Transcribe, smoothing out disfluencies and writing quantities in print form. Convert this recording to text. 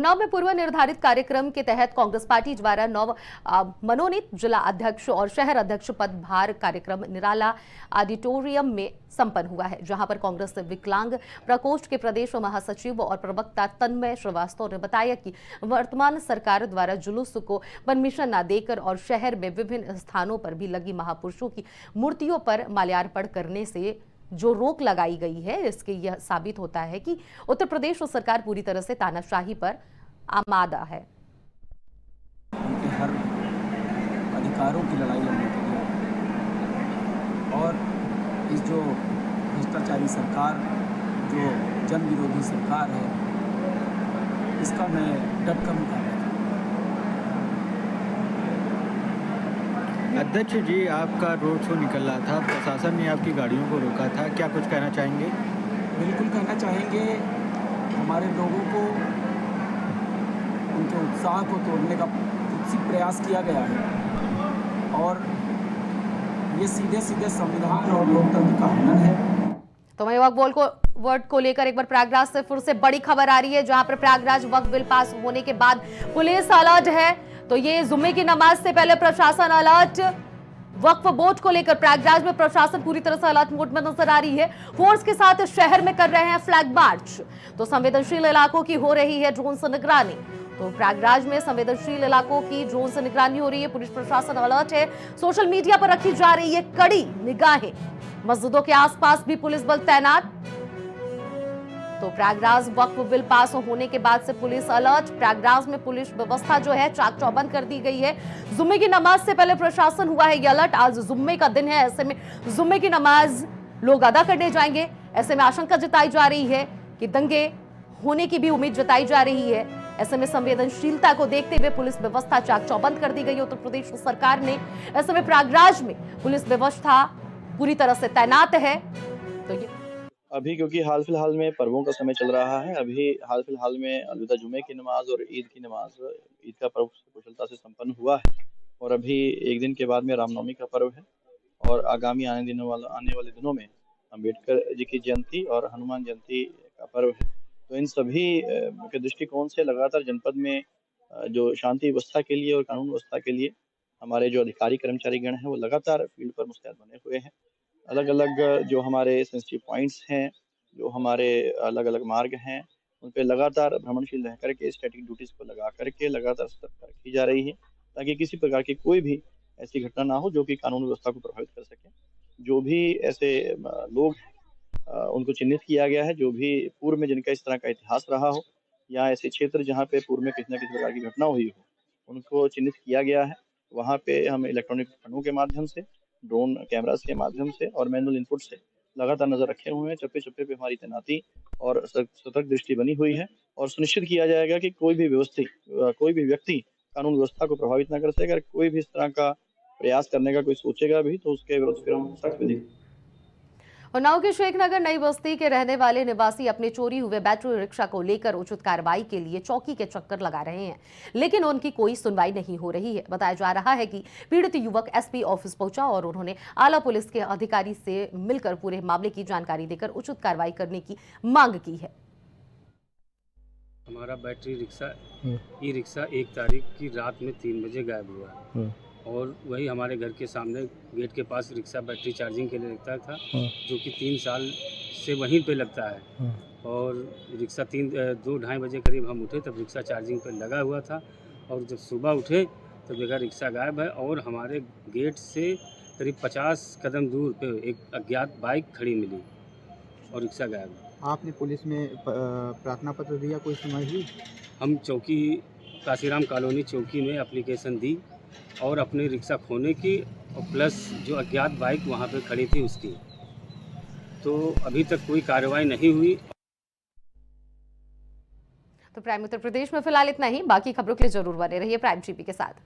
चुनाव में पूर्व निर्धारित कार्यक्रम के तहत कांग्रेस पार्टी द्वारा मनोनीत जिला अध्यक्ष और शहर अध्यक्ष पदभार कार्यक्रम निराला ऑडिटोरियम में संपन्न हुआ है, जहां पर कांग्रेस विकलांग प्रकोष्ठ के प्रदेश महासचिव और प्रवक्ता तन्मय श्रीवास्तव ने बताया कि वर्तमान सरकार द्वारा जुलूस को परमिशन न देकर और शहर में विभिन्न स्थानों पर भी लगी महापुरुषों की मूर्तियों पर माल्यार्पण करने से जो रोक लगाई गई है, इसके यह साबित होता है कि उत्तर प्रदेश सरकार पूरी तरह से तानाशाही पर आमादा है। उनके हर अधिकारों की लड़ाई लड़ने के लिए और इस जो भ्रष्टाचारी सरकार, जो जन विरोधी सरकार है, इसका मैं डट कर मुकाबला। अध्यक्ष जी, आपका रोड शो निकल रहा था, प्रशासन ने आपकी गाड़ियों को रोका था, क्या कुछ कहना चाहेंगे? बिल्कुल कहना चाहेंगे, हमारे लोगों को उनके उत्साह को तोड़ने का कुछ प्रयास किया गया है और ये सीधे सीधे संविधान और लोकतंत्र का हनन है। तो वहीं वक्फ बोर्ड को लेकर एक बार प्रयागराज से फिर से बड़ी खबर आ रही है, जहां पर प्रयागराज वक्फ बिल पास होने के बाद पुलिस अलर्ट है। तो ये जुम्मे की नमाज से पहले प्रशासन अलर्ट। वक्फ बोर्ड को लेकर प्रयागराज में प्रशासन पूरी तरह से अलर्ट मोड में नजर आ रही है। फोर्स के साथ शहर में कर रहे हैं फ्लैग मार्च। तो संवेदनशील इलाकों की हो रही है ड्रोन से निगरानी। तो प्रयागराज में संवेदनशील इलाकों की ड्रोन से निगरानी हो रही है। पुलिस प्रशासन अलर्ट है। सोशल मीडिया पर रखी जा रही है कड़ी निगाहें। मस्जिदों के आसपास भी पुलिस बल तैनात। तो प्रयागराज वक्फ बिल पास होने के बाद से पुलिस अलर्ट। प्रयागराज में पुलिस व्यवस्था जो है चाक चौबंद कर दी गई है। जुम्मे की नमाज से पहले प्रशासन हुआ है ये अलर्ट। आज जुम्मे का दिन है, ऐसे में जुम्मे की नमाज लोग अदा करने जाएंगे। ऐसे में आशंका जताई जा रही है कि दंगे होने की भी उम्मीद जताई जा रही है। ऐसे में संवेदनशीलता को देखते हुए पुलिस व्यवस्था चाक चौबंद कर दी गई है उत्तर प्रदेश सरकार ने। ऐसे में प्रयागराज में पुलिस व्यवस्था पूरी तरह से तैनात है। तो ये अभी क्योंकि हाल फिलहाल में पर्वों का समय चल रहा है, अभी हाल फिलहाल में अलविदा जुमे की नमाज और ईद की नमाज, ईद का पर्व कुशलता से संपन्न हुआ है और अभी एक दिन के बाद में रामनवमी का पर्व है और आगामी आने वाले दिनों में अम्बेडकर जी की जयंती और हनुमान जयंती का पर्व है। तो इन सभी के दृष्टिकोण से लगातार जनपद में जो शांति व्यवस्था के लिए और कानून व्यवस्था के लिए हमारे जो अधिकारी कर्मचारी गण हैं वो लगातार फील्ड पर मुस्तैद बने हुए हैं। अलग अलग जो हमारे सेंसिटिव पॉइंट्स हैं, जो हमारे अलग अलग मार्ग हैं, उन पे लगातार भ्रमणशील रह करके स्टैटिक ड्यूटीज को लगा करके लगातार सतर्कता रखी जा रही है, ताकि किसी प्रकार की कोई भी ऐसी घटना ना हो जो कि कानून व्यवस्था को प्रभावित कर सके। जो भी ऐसे लोग हैं उनको चिन्हित किया गया है, जो भी पूर्व में जिनका इस तरह का इतिहास रहा हो या ऐसे क्षेत्र जहाँ पे पूर्व में किसी न किसी प्रकार की घटना हुई हो, उनको चिन्हित किया गया है। वहाँ पे हम इलेक्ट्रॉनिक उपकरणों के माध्यम से, ड्रोन कैमरास के माध्यम से और मैनुअल इनपुट से लगातार नजर रखे हुए हैं। चप्पे चप्पे पे हमारी तैनाती और सतर्क दृष्टि बनी हुई है और सुनिश्चित किया जाएगा कि कोई भी व्यक्ति कानून व्यवस्था को प्रभावित न कर सके। अगर कोई भी इस तरह का प्रयास करने का कोई सोचेगा भी तो उसके विरुद्ध फिर हम सख्त विधि। उन्नाव के शेखनगर नई बस्ती के रहने वाले निवासी अपने चोरी हुए बैटरी रिक्शा को लेकर उचित कार्रवाई के लिए चौकी के चक्कर लगा रहे हैं, लेकिन उनकी कोई सुनवाई नहीं हो रही है। बताया जा रहा है कि पीड़ित युवक एसपी ऑफिस पहुंचा और उन्होंने आला पुलिस के अधिकारी से मिलकर पूरे मामले की जानकारी देकर उचित कार्रवाई करने की मांग की है। हमारा बैटरी रिक्शा ई रिक्शा 1 तारीख की रात में 3 बजे गायब हुआ और वही हमारे घर के सामने गेट के पास रिक्शा बैटरी चार्जिंग के लिए लगता था, जो कि 3 साल से वहीं पे लगता है। और रिक्शा 2-2:30 बजे करीब हम उठे तब रिक्शा चार्जिंग पे लगा हुआ था और जब सुबह उठे तब देखा रिक्शा गायब है और हमारे गेट से करीब 50 कदम दूर पे एक अज्ञात बाइक खड़ी मिली और रिक्शा गायब है। आपने पुलिस में प्रार्थना पत्र दिया, कोई सुनवाई हुई? हम चौकी काशीराम कॉलोनी चौकी में एप्लीकेशन दी और अपनी रिक्शा खोने की और प्लस जो अज्ञात बाइक वहाँ पे खड़ी थी उसकी, तो अभी तक कोई कार्रवाई नहीं हुई। तो प्राइम उत्तर प्रदेश में फिलहाल इतना ही। बाकी खबरों के लिए जरूर बने रहिए प्राइम टीवी के साथ।